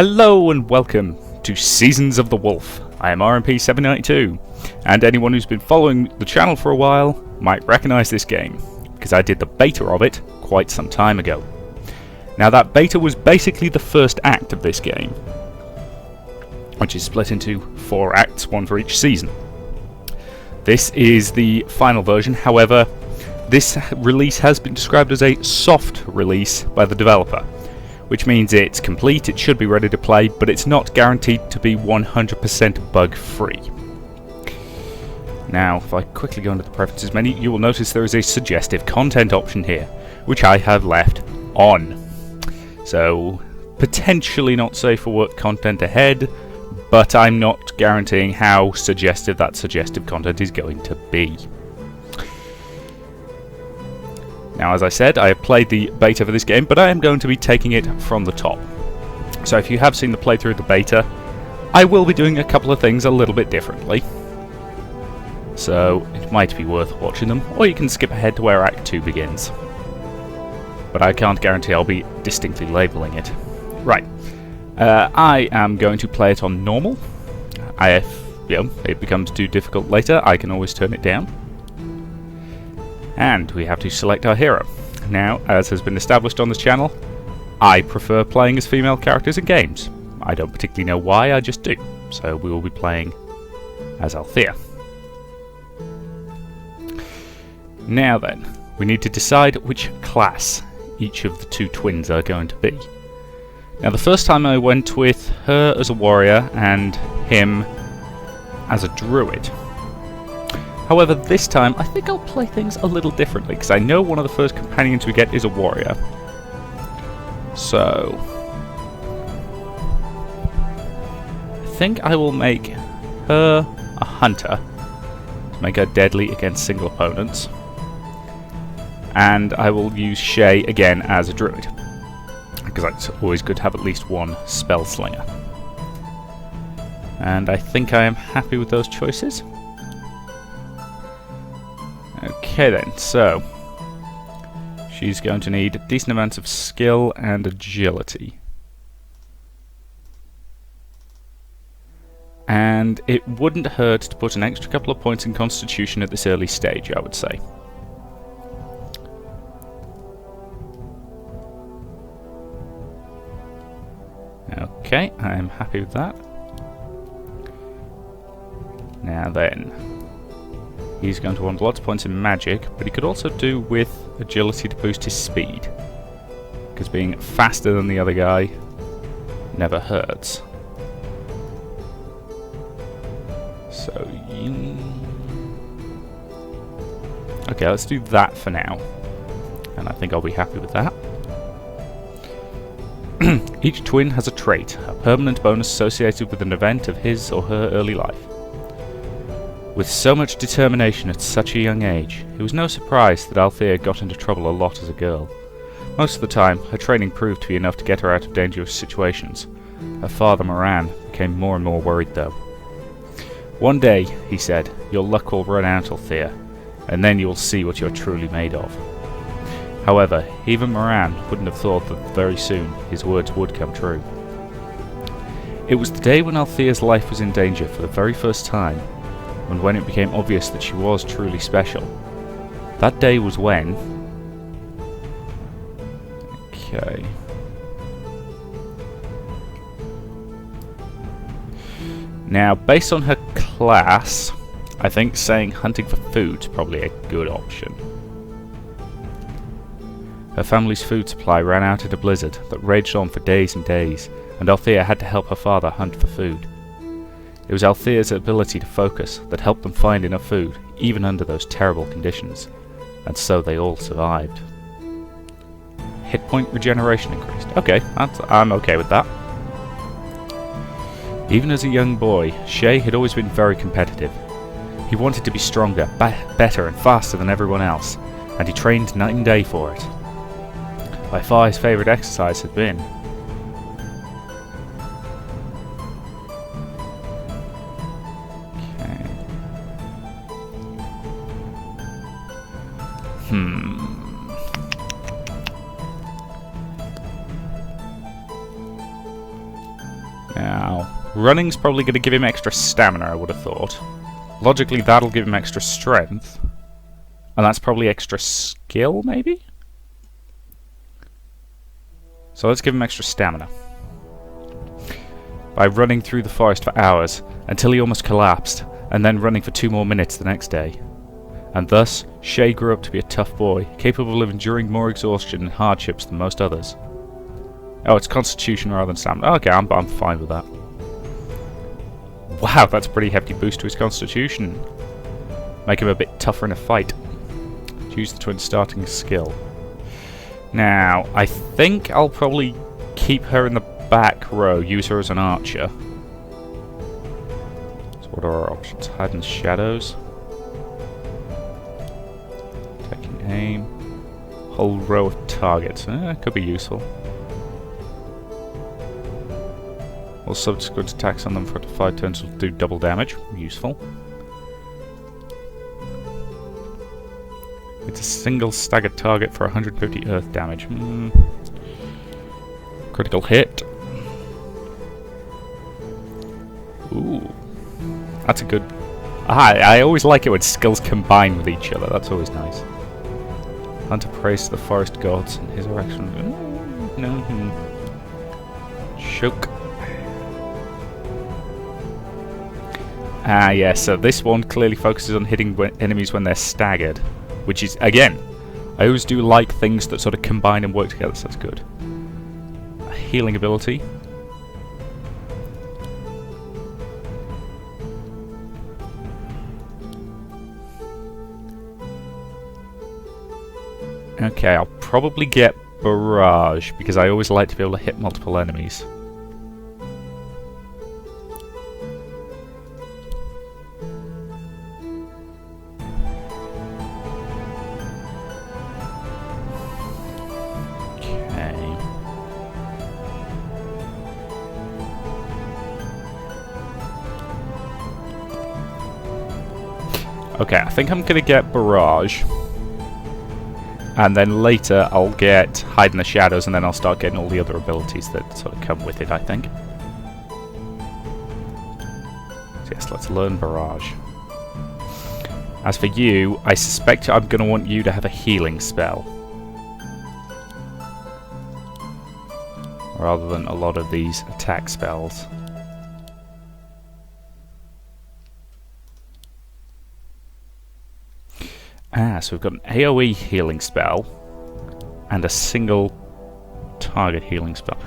Hello and welcome to Seasons of the Wolf. I am RMP792, and anyone who's been following the channel for a while might recognise this game, because I did the beta of it quite some time ago. Now that beta was basically the first act of this game, which is split into 4 acts, one for each season. This is the final version, however, this release has been described as a soft release by the developer, which means it's complete, it should be ready to play, but it's not guaranteed to be 100% bug-free. Now, if I quickly go into the preferences menu, you will notice there is a suggestive content option here, which I have left on. So, potentially not safe for work content ahead, but I'm not guaranteeing how suggestive that suggestive content is going to be. Now, as I said, I have played the beta for this game, but I am going to be taking it from the top. So if you have seen the playthrough of the beta, I will be doing a couple of things a little bit differently. So it might be worth watching them, or you can skip ahead to where Act 2 begins. But I can't guarantee I'll be distinctly labelling it. Right. I am going to play it on normal. If it becomes too difficult later, I can always turn it down. And we have to select our hero. Now, as has been established on this channel, I prefer playing as female characters in games. I don't particularly know why, I just do. So we will be playing as Althea. Now then, we need to decide which class each of the 2 twins are going to be. Now the first time I went with her as a warrior and him as a druid. However, this time, I think I'll play things a little differently, because I know one of the first companions we get is a warrior. So, I think I will make her a hunter, to make her deadly against single opponents. And I will use Shea again as a druid, because it's always good to have at least one spell slinger. And I think I am happy with those choices. Okay then, so she's going to need decent amounts of skill and agility. And it wouldn't hurt to put an extra couple of points in Constitution at this early stage, I would say. Okay, I'm happy with that. Now then, he's going to want lots of points in magic, but he could also do with agility to boost his speed, because being faster than the other guy never hurts. So, okay, let's do that for now, and I think I'll be happy with that. Each twin has a trait, a permanent bonus associated with an event of his or her early life. With so much determination at such a young age, it was no surprise that Althea got into trouble a lot as a girl. Most of the time, her training proved to be enough to get her out of dangerous situations. Her father, Moran, became more and more worried though. One day, he said, your luck will run out, Althea, and then you will see what you are truly made of. However, even Moran wouldn't have thought that very soon his words would come true. It was the day when Althea's life was in danger for the very first time, and when it became obvious that she was truly special. That day was when... Okay... Now, based on her class, I think saying hunting for food is probably a good option. Her family's food supply ran out in a blizzard that raged on for days and days, and Althea had to help her father hunt for food. It was Althea's ability to focus that helped them find enough food, even under those terrible conditions, and so they all survived. Hit point regeneration increased. Okay, I'm okay with that. Even as a young boy, Shea had always been very competitive. He wanted to be stronger, better and faster than everyone else, and he trained night and day for it. By far his favourite exercise had been Running's probably going to give him extra stamina, I would have thought. Logically, that'll give him extra strength. And that's probably extra skill, maybe? So let's give him extra stamina. By running through the forest for hours, until he almost collapsed, and then running for 2 more minutes the next day. And thus, Shea grew up to be a tough boy, capable of enduring more exhaustion and hardships than most others. Oh, it's constitution rather than stamina. Okay, I'm fine with that. Wow, that's a pretty hefty boost to his constitution. Make him a bit tougher in a fight. Use the twin starting skill. Now, I think I'll probably keep her in the back row, use her as an archer. So what are our options? Hide in the shadows. Taking aim. Whole row of targets. Could be useful. All subsequent attacks on them for up to 5 turns will do double damage. Useful. It's a single staggered target for 150 earth damage. Critical hit. Ooh. That's a good... I always like it when skills combine with each other. That's always nice. Hunter prays to the forest gods and his erection. No. Shook. Yeah, so this one clearly focuses on hitting enemies when they're staggered. Which is, again, I always do like things that sort of combine and work together, so that's good. A healing ability. Okay, I'll probably get Barrage, because I always like to be able to hit multiple enemies. Okay, I think I'm going to get Barrage. And then later I'll get Hide in the Shadows, and then I'll start getting all the other abilities that sort of come with it, I think. So yes, let's learn Barrage. As for you, I suspect I'm going to want you to have a healing spell. Rather than a lot of these attack spells. So we've got an AoE healing spell and a single target healing spell.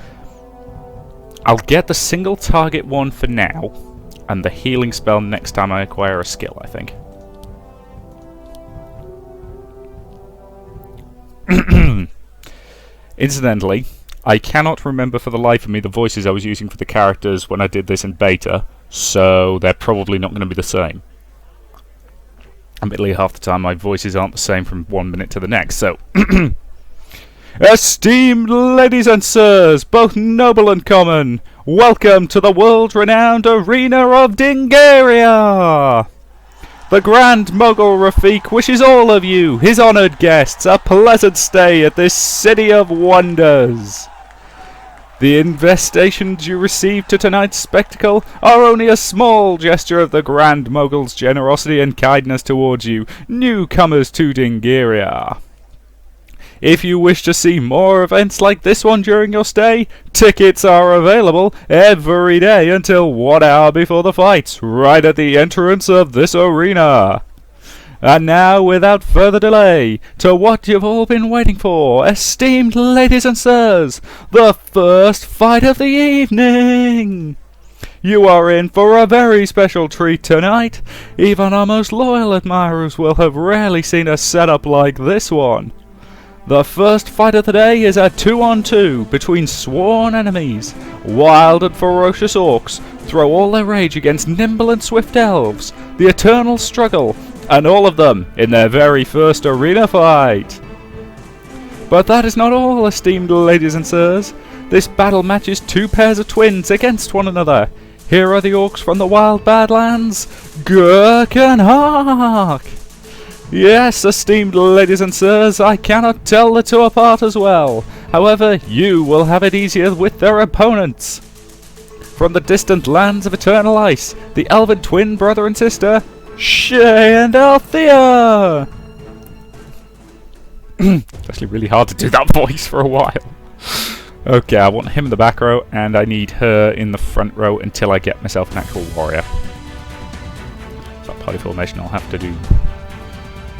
I'll get the single target one for now, and the healing spell next time I acquire a skill, I think. Incidentally, I cannot remember for the life of me the voices I was using for the characters when I did this in beta, so they're probably not going to be the same. Admittedly, half the time my voices aren't the same from 1 minute to the next, so... Esteemed ladies and sirs, both noble and common, welcome to the world-renowned arena of Dingaria! The Grand Mogul Rafik wishes all of you, his honoured guests, a pleasant stay at this city of wonders. The invitations you received to tonight's spectacle are only a small gesture of the Grand Mogul's generosity and kindness towards you, newcomers to Dingaria. If you wish to see more events like this one during your stay, tickets are available every day until 1 hour before the fights, right at the entrance of this arena. And now, without further delay, to what you've all been waiting for, esteemed ladies and sirs, the first fight of the evening! You are in for a very special treat tonight. Even our most loyal admirers will have rarely seen a setup like this one. The first fight of the day is a 2-on-2 between sworn enemies. Wild and ferocious orcs throw all their rage against nimble and swift elves. The eternal struggle, and all of them in their very first arena fight. But that is not all, esteemed ladies and sirs. This battle matches 2 pairs of twins against one another. Here are the orcs from the wild badlands, Gurk and Hark. Yes, esteemed ladies and sirs, I cannot tell the two apart as well. However, you will have it easier with their opponents. from the distant lands of eternal ice, the elven twin brother and sister, Shea and Althea! It's actually really hard to do that voice for a while. Okay, I want him in the back row, and I need her in the front row until I get myself an actual warrior. So that party formation I'll have to do.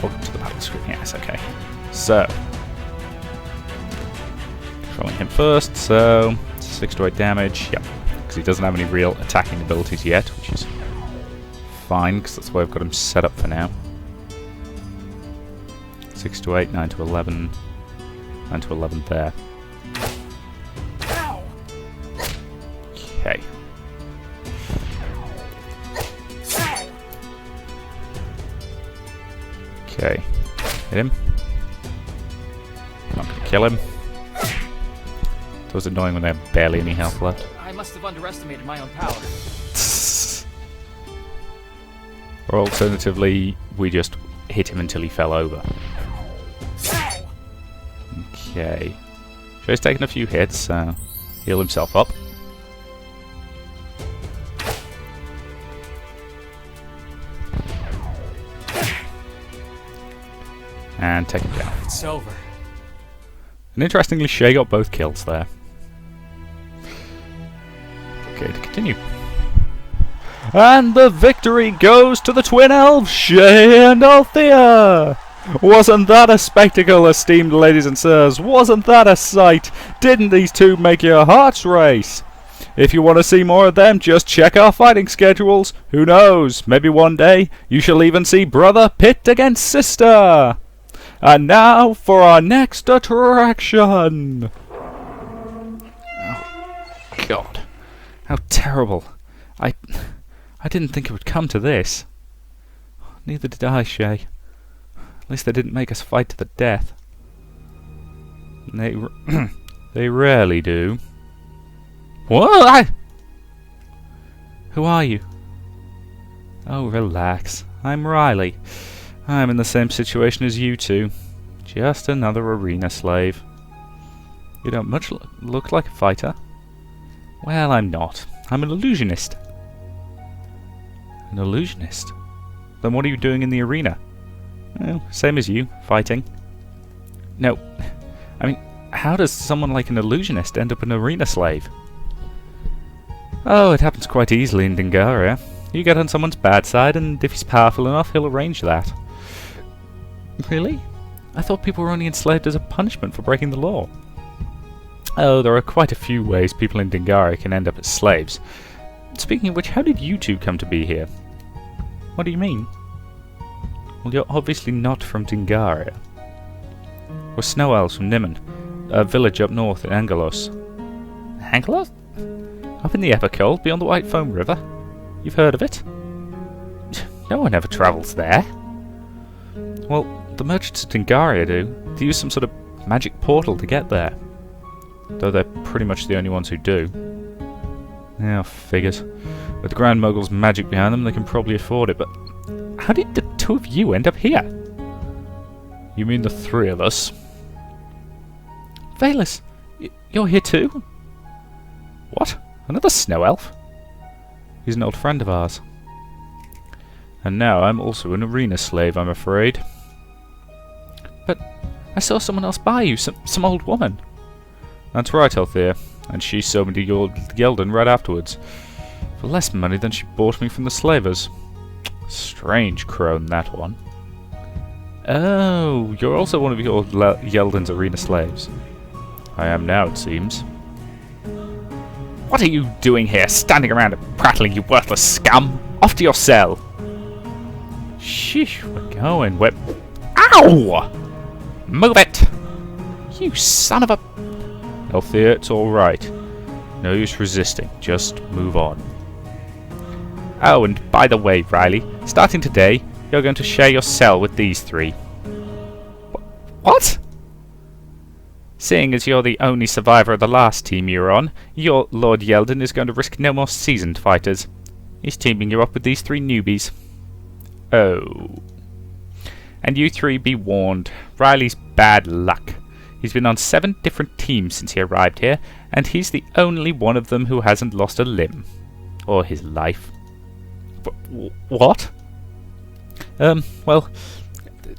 Welcome to the battle screen. Yes, okay. So, controlling him first, so 6 to 8 damage, yep. Because he doesn't have any real attacking abilities yet, which is fine, because that's the way I've got him set up for now. 6 to 8, 9 to 11, 9 to 11 there. Okay. Okay. Hit him. Not gonna kill him. It was annoying when they have barely any health left. I must have underestimated my own power. Or alternatively, we just hit him until he fell over. Okay. Shea's taken a few hits, so heal himself up. And take him down. It's over. And interestingly, Shea got both kills there. Okay, to continue. And the victory goes to the twin elves, Shea and Althea! Wasn't that a spectacle, esteemed ladies and sirs? Wasn't that a sight? Didn't these two make your hearts race? If you want to see more of them, just check our fighting schedules. Who knows, maybe one day you shall even see brother pit against sister! And now for our next attraction! Oh, God. How terrible. I didn't think it would come to this. Neither did I, Shea. At least they didn't make us fight to the death. They rarely do. What? Who are you? Oh, relax. I'm Riley. I'm in the same situation as you two. Just another arena slave. You don't much look like a fighter. Well, I'm not. I'm an illusionist. An illusionist? Then what are you doing in the arena? Well, same as you, fighting. No, I mean, how does someone like an illusionist end up an arena slave? Oh, it happens quite easily in Dingaria. You get on someone's bad side, and if he's powerful enough, he'll arrange that. Really? I thought people were only enslaved as a punishment for breaking the law. Oh, there are quite a few ways people in Dingaria can end up as slaves. Speaking of which, how did you two come to be here? What do you mean? Well, you're obviously not from Dingaria. We're snow elves from Nimon, a village up north in Angelos. Angelos? Up in the Epicold, beyond the White Foam River? You've heard of it? No one ever travels there. Well, the merchants of Dingaria do. They use some sort of magic portal to get there. Though they're pretty much the only ones who do. Yeah, figures. With the Grand Mogul's magic behind them, they can probably afford it, but how did the two of you end up here? You mean the three of us? Velas, you're here too? What? Another snow elf? He's an old friend of ours. And now I'm also an arena slave, I'm afraid. But I saw someone else buy you, some old woman. That's right, Althea. And she sold me to Yelden right afterwards. For less money than she bought me from the slavers. Strange crone, that one. Oh, you're also one of your Yelden's arena slaves. I am now, it seems. What are you doing here, standing around and prattling, you worthless scum? Off to your cell! Sheesh, we're going. We're... Ow! Move it! You son of a... Althea, it's alright. No use resisting, just move on. Oh, and by the way, Riley, starting today, you're going to share your cell with these three. What? Seeing as you're the only survivor of the last team you were on, your Lord Yelden is going to risk no more seasoned fighters. He's teaming you up with these three newbies. Oh. And you three be warned, Riley's bad luck. He's been on 7 different teams since he arrived here, and he's the only one of them who hasn't lost a limb. Or his life. What? Well,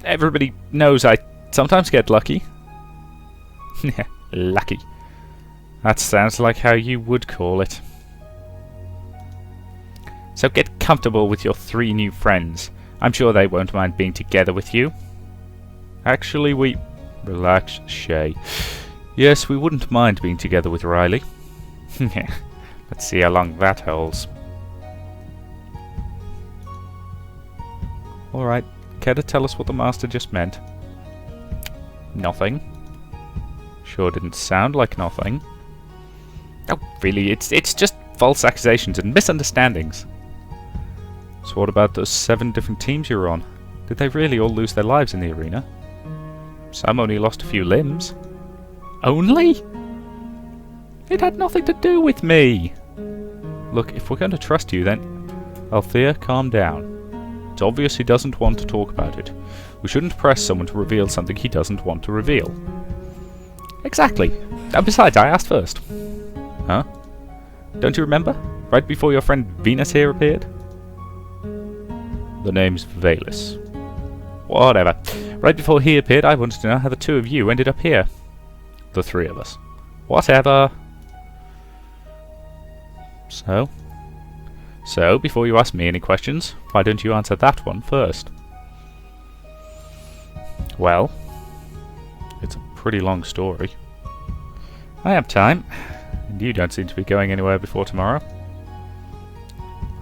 everybody knows I sometimes get lucky. Lucky. That sounds like how you would call it. So get comfortable with your 3 new friends. I'm sure they won't mind being together with you. Actually, we... Relax, Shea. Yes, we wouldn't mind being together with Riley. Let's see how long that holds. Alright, care to tell us what the Master just meant? Nothing. Sure didn't sound like nothing. Oh, really, it's just false accusations and misunderstandings. So what about those 7 different teams you were on? Did they really all lose their lives in the arena? Some only lost a few limbs. Only? It had nothing to do with me! Look, if we're going to trust you, then... Althea, calm down. It's obvious he doesn't want to talk about it. We shouldn't press someone to reveal something he doesn't want to reveal. Exactly. And besides, I asked first. Huh? Don't you remember? Right before your friend Venus here appeared? The name's Velas. Whatever. Right before he appeared, I wanted to know how the 2 of you ended up here. The 3 of us. Whatever. So, before you ask me any questions, why don't you answer that one first? Well, it's a pretty long story. I have time, and you don't seem to be going anywhere before tomorrow.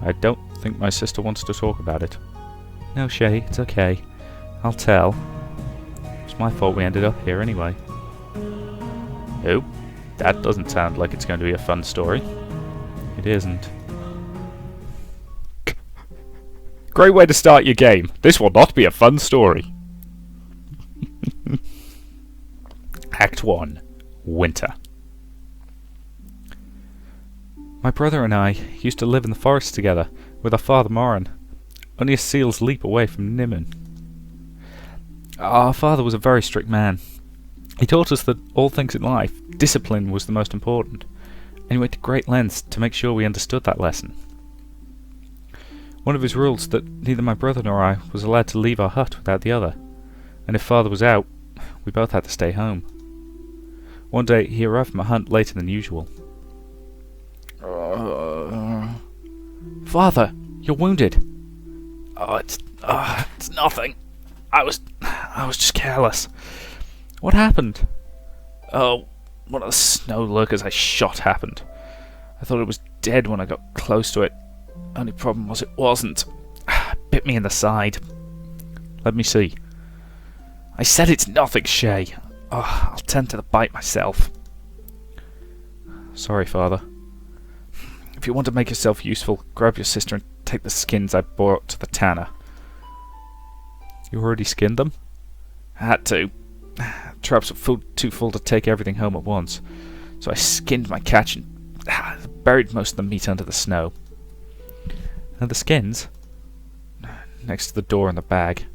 I don't think my sister wants to talk about it. No, Shea, it's okay. I'll tell. It's my fault we ended up here anyway. Oh, that doesn't sound like it's going to be a fun story. It isn't. Great way to start your game. This will not be a fun story. Act 1. Winter. My brother and I used to live in the forest together with our father Morin, only a seal's leap away from Nimon. Our father was a very strict man. He taught us that all things in life, discipline was the most important, and he went to great lengths to make sure we understood that lesson. One of his rules that neither my brother nor I was allowed to leave our hut without the other, and if father was out, we both had to stay home. One day he arrived from a hunt later than usual. Father, you're wounded. Oh, it's nothing. I was just careless. What happened? Oh, one of the snow lurkers I shot happened. I thought it was dead when I got close to it. Only problem was it wasn't. It bit me in the side. Let me see. I said it's nothing, Shea. Oh, I'll tend to the bite myself. Sorry, Father. If you want to make yourself useful, grab your sister and take the skins I brought to the tanner. You already skinned them? Had to. Traps were too full to take everything home at once, so I skinned my catch and buried most of the meat under the snow. And the skins? Next to the door in the bag.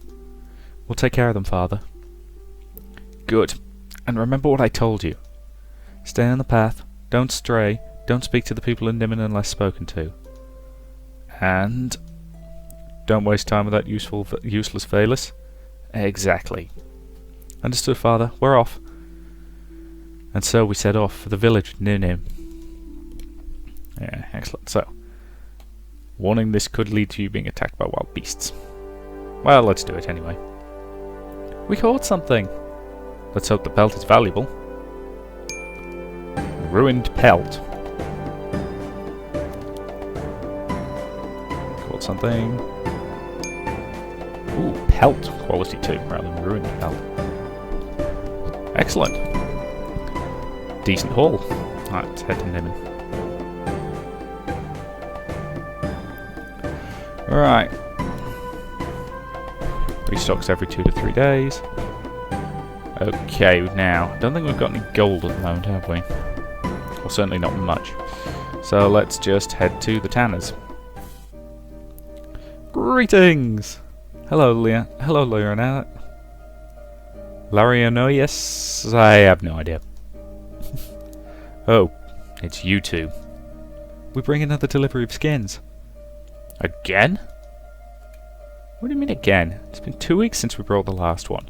We'll take care of them, Father. Good. And remember what I told you. Stay on the path, don't stray, don't speak to the people in Nimon unless spoken to. And don't waste time with that useless Velas. Exactly. Understood, Father. We're off. And so we set off for the village near Nim. Yeah, excellent. So, warning, this could lead to you being attacked by wild beasts. Well, let's do it anyway. We caught something. Let's hope the pelt is valuable. Ruined pelt. Caught something. Ooh, pelt quality 2 rather than ruined pelt. Excellent. Decent haul. Alright, let's head to Nimon. Right. Restocks every 2 to 3 days. Okay, now, I don't think we've got any gold at the moment, have we? Well, certainly not much. So let's just head to the tanners. Greetings! Hello, Leah. Hello, Leonard. Larionoius? I have no idea. Oh, it's you two. We bring another delivery of skins. Again? What do you mean again? It's been 2 weeks since we brought the last one.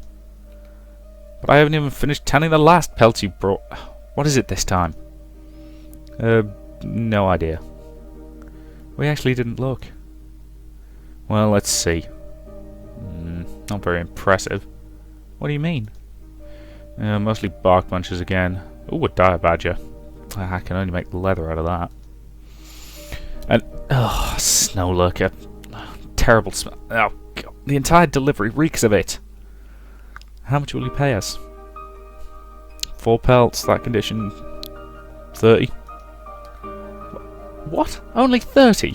But I haven't even finished tanning the last pelt you brought. What is it this time? No idea. We actually didn't look. Well, let's see. Not very impressive. What do you mean? Mostly bark bunches again. Ooh, a dire badger. I can only make leather out of that. And, snow lurker. Terrible smell. Oh, God. The entire delivery reeks of it. How much will you pay us? 4 pelts, that condition. 30. What? Only 30?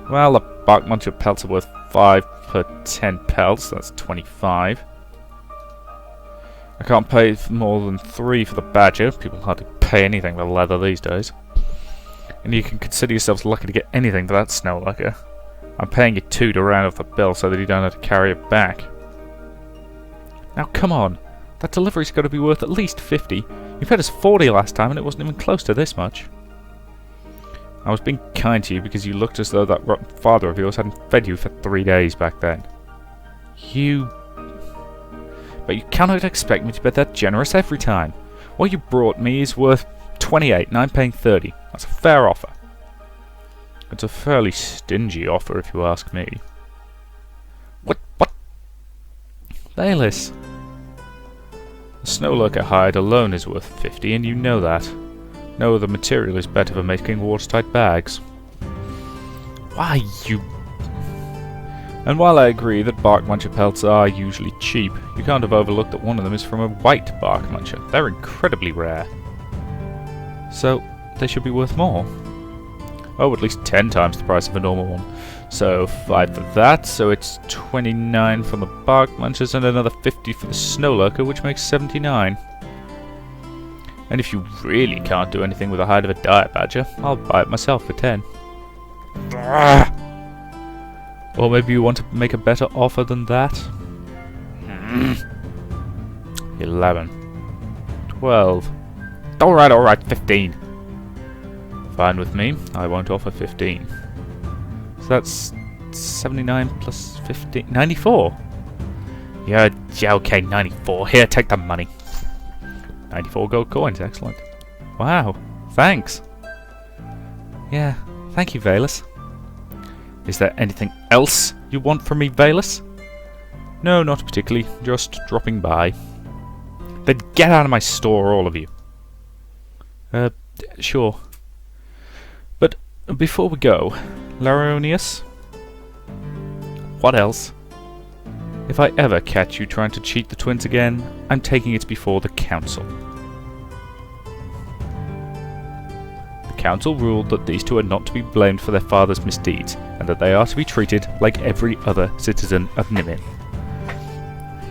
Well, the bark bunch of pelts are worth 5 per 10 pelts. That's 25. I can't pay more than 3 for the badger. People hardly pay anything for leather these days. And you can consider yourselves lucky to get anything for that snow lurker. I'm paying you 2 to round off the bill so that you don't have to carry it back. Now come on, that delivery's got to be worth at least 50. You paid us 40 last time and it wasn't even close to this much. I was being kind to you because you looked as though that rotten father of yours hadn't fed you for 3 days back then. But you cannot expect me to be that generous every time. What you brought me is worth 28 and I'm paying 30. That's a fair offer. It's a fairly stingy offer if you ask me. What? Velas. The snow lurker hide alone is worth 50 and you know that. No other material is better for making watertight bags. Why, you... And while I agree that bark muncher pelts are usually cheap, you can't have overlooked that one of them is from a white bark muncher. They're incredibly rare. So, they should be worth more. Oh, at least 10 times the price of a normal one. So, 5 for that, so it's 29 for the bark munchers and another 50 for the snow lurker, which makes 79. And if you really can't do anything with the hide of a dire badger, I'll buy it myself for 10. Or maybe you want to make a better offer than that? 11. 12. Alright, 15. Fine with me. I won't offer 15. So that's 79 plus 15. 94. Yeah, okay, 94. Here, take the money. 94 gold coins, excellent. Wow, thanks. Yeah, thank you, Velas. Is there anything else you want from me, Velas? No, not particularly. Just dropping by. Then get out of my store, all of you. Sure. But before we go, Laronius? What else? If I ever catch you trying to cheat the twins again, I'm taking it before the council. The council ruled that these two are not to be blamed for their father's misdeeds, and that they are to be treated like every other citizen of Nimin.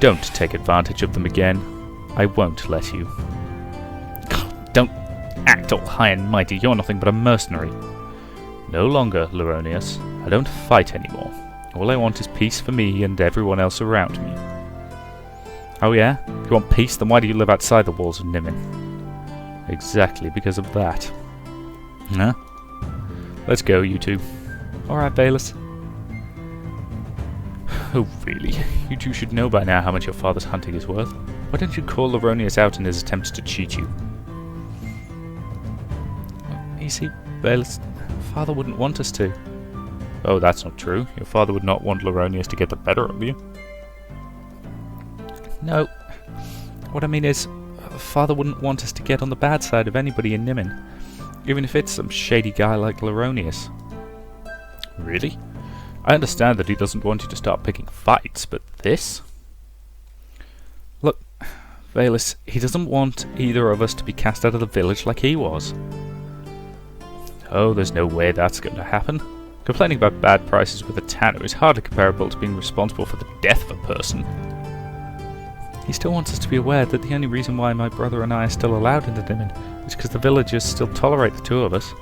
Don't take advantage of them again. I won't let you. Don't act all high and mighty. You're nothing but a mercenary. No longer, Laronius. I don't fight anymore. All I want is peace for me and everyone else around me. Oh yeah? If you want peace, then why do you live outside the walls of Nimin? Exactly because of that. Huh? Let's go, you two. Alright, Velas. Oh, really? You two should know by now how much your father's hunting is worth. Why don't you call Laronius out in his attempts to cheat you? You see, Velas, father wouldn't want us to. Oh, that's not true. Your father would not want Laronius to get the better of you. No. What I mean is, father wouldn't want us to get on the bad side of anybody in Nimin. Even if it's some shady guy like Laronius. Really? I understand that he doesn't want you to start picking fights, but this? Look, Velas, he doesn't want either of us to be cast out of the village like he was. Oh, there's no way that's going to happen. Complaining about bad prices with a tanner is hardly comparable to being responsible for the death of a person. He still wants us to be aware that the only reason why my brother and I are still allowed into Nimin is because the villagers still tolerate the two of us.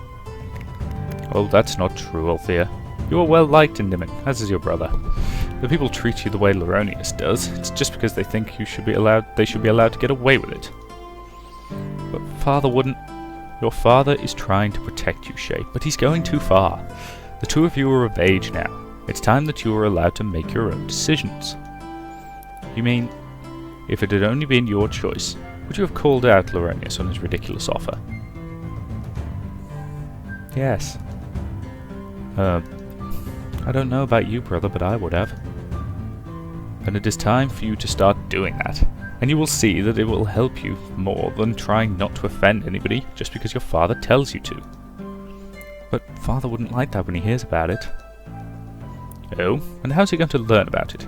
Oh, that's not true, Althea. You are well liked in Nimin, as is your brother. The people treat you the way Loronius does. It's just because they think they should be allowed to get away with it. But Father wouldn't. Your father is trying to protect you, Shea, but he's going too far. The two of you are of age now. It's time that you are allowed to make your own decisions. You mean, if it had only been your choice, would you have called out Loronius on his ridiculous offer? Yes. I don't know about you, brother, but I would have. And it is time for you to start doing that. And you will see that it will help you more than trying not to offend anybody just because your father tells you to. But Father wouldn't like that when he hears about it. Oh, and how's he going to learn about it?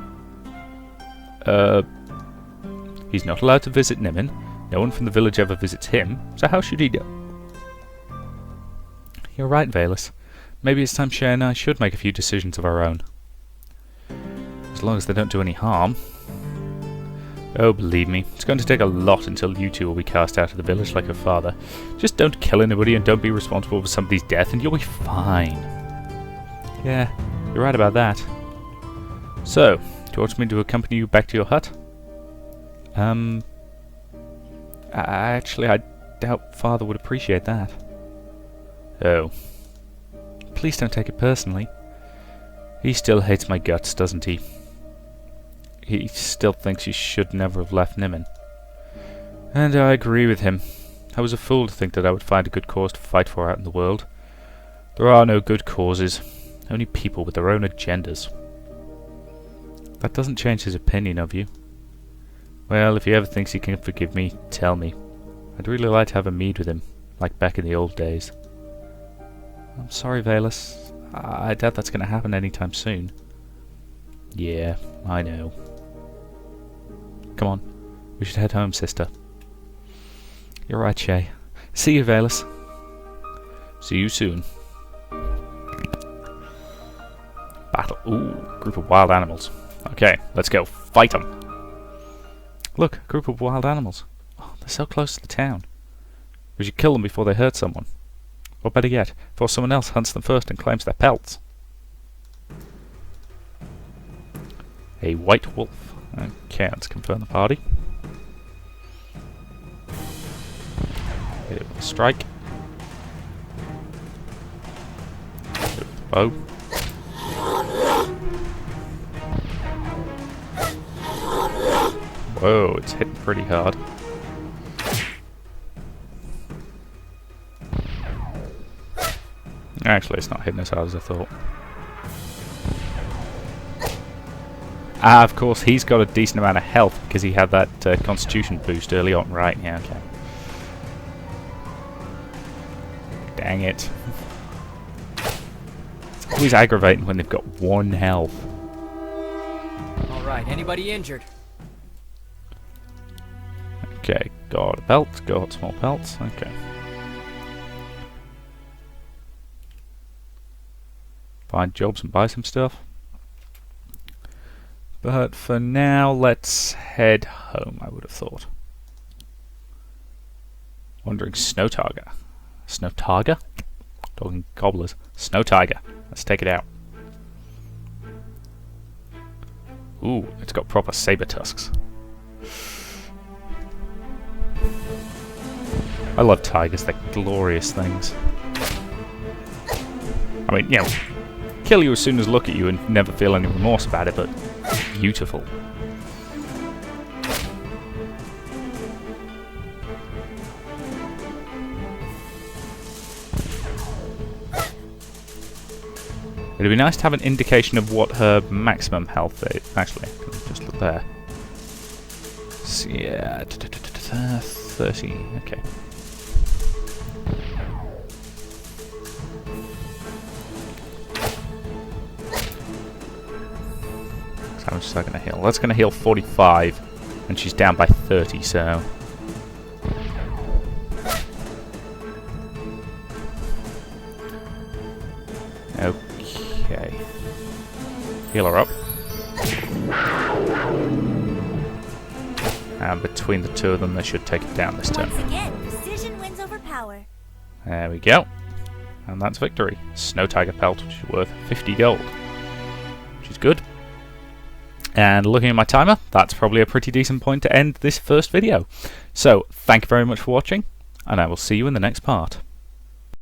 He's not allowed to visit Nimin. No one from the village ever visits him, so how should he know? You're right, Velas. Maybe it's time Shea and I should make a few decisions of our own. As long as they don't do any harm. Oh, believe me, it's going to take a lot until you two will be cast out of the village like your father. Just don't kill anybody and don't be responsible for somebody's death and you'll be fine. Yeah, you're right about that. So, do you want me to accompany you back to your hut? Actually, I doubt Father would appreciate that. Oh. Please don't take it personally. He still hates my guts, doesn't he? He still thinks he should never have left Nimin. And I agree with him. I was a fool to think that I would find a good cause to fight for out in the world. There are no good causes, only people with their own agendas. That doesn't change his opinion of you. Well, if he ever thinks he can forgive me, tell me. I'd really like to have a mead with him, like back in the old days. I'm sorry, Velas. I doubt that's going to happen anytime soon. Yeah, I know. Come on, we should head home, sister. You're right, Shea. See you, Velas. See you soon. Battle. Ooh, group of wild animals. Okay, let's go. Fight them. Look, a group of wild animals. Oh, they're so close to the town. We should kill them before they hurt someone. Or better yet, before someone else hunts them first and claims their pelts. A white wolf. Okay, let's confirm the party. Hit it with a strike. Hit it with the bow. Whoa, it's hitting pretty hard. Actually, it's not hitting as hard as I thought. Ah, of course, he's got a decent amount of health because he had that constitution boost early on. Right, yeah, okay. Dang it. It's always aggravating when they've got 1 health. Alright, anybody injured? Okay, got a belt, got small pelts, okay. Find jobs and buy some stuff. But for now, let's head home, I would have thought. Wandering Snow Tiger. Snow Tiger? Talking cobblers. Snow Tiger. Let's take it out. Ooh, it's got proper saber tusks. I love tigers, they're glorious things. I mean, you know, kill you as soon as look at you and never feel any remorse about it, but beautiful. It'd be nice to have an indication of what her maximum health is. Actually, just look there. So, yeah, 30, okay. How much is that going to heal? That's going to heal 45, and she's down by 30, so... Okay. Heal her up. And between the two of them, they should take it down this turn. Once again, precision wins over power. There we go. And that's victory. Snow Tiger Pelt, which is worth 50 gold. Which is good. And looking at my timer, that's probably a pretty decent point to end this first video. So, thank you very much for watching, and I will see you in the next part.